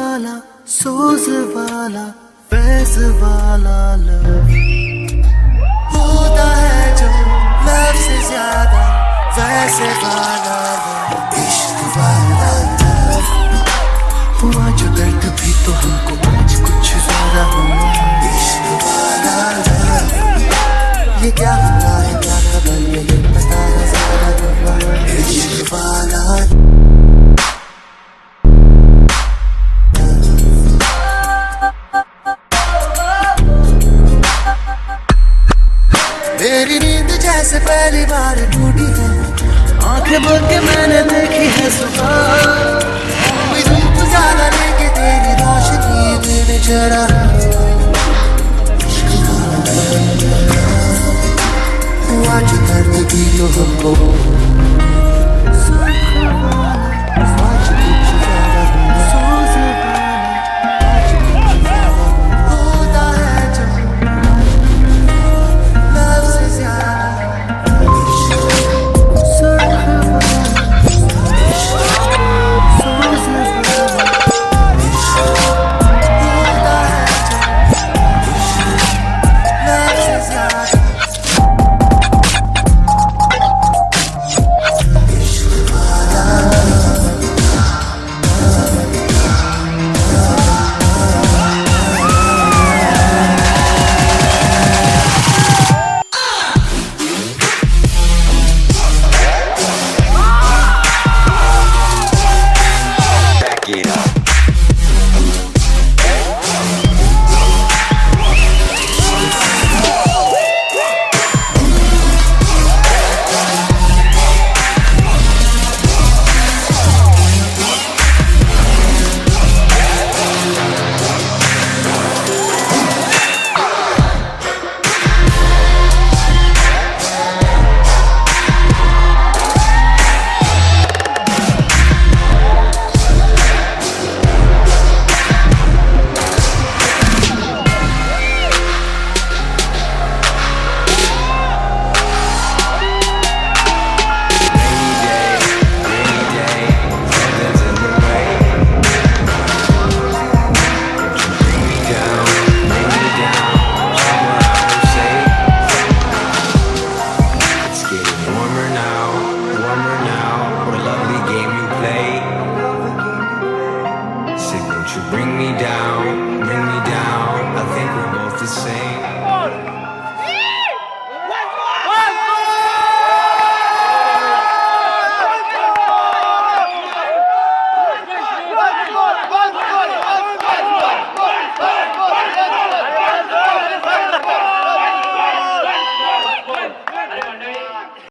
वाला सोज वाला फैज वाला लव होता है जो लव से ज्यादा वैसे वाला लव इश्क वाला लव हुआ जो दर्द भी तो हमको आज कुछ ज्यादा हुआ इश्क वाला लव ये क्या हुआ है क्या खबर नहीं पता है ज्यादा हुआ इश्क वाला मेरी नींद जैसे पहली बार टूटी है आंखें बोल के मैंने देखी है सुबह कोई धूप ज्यादा लेके तेरी रोशनी देने चढ़ा हुआ जो दर्द भी तो हमको Bring me down, I think we're both the same.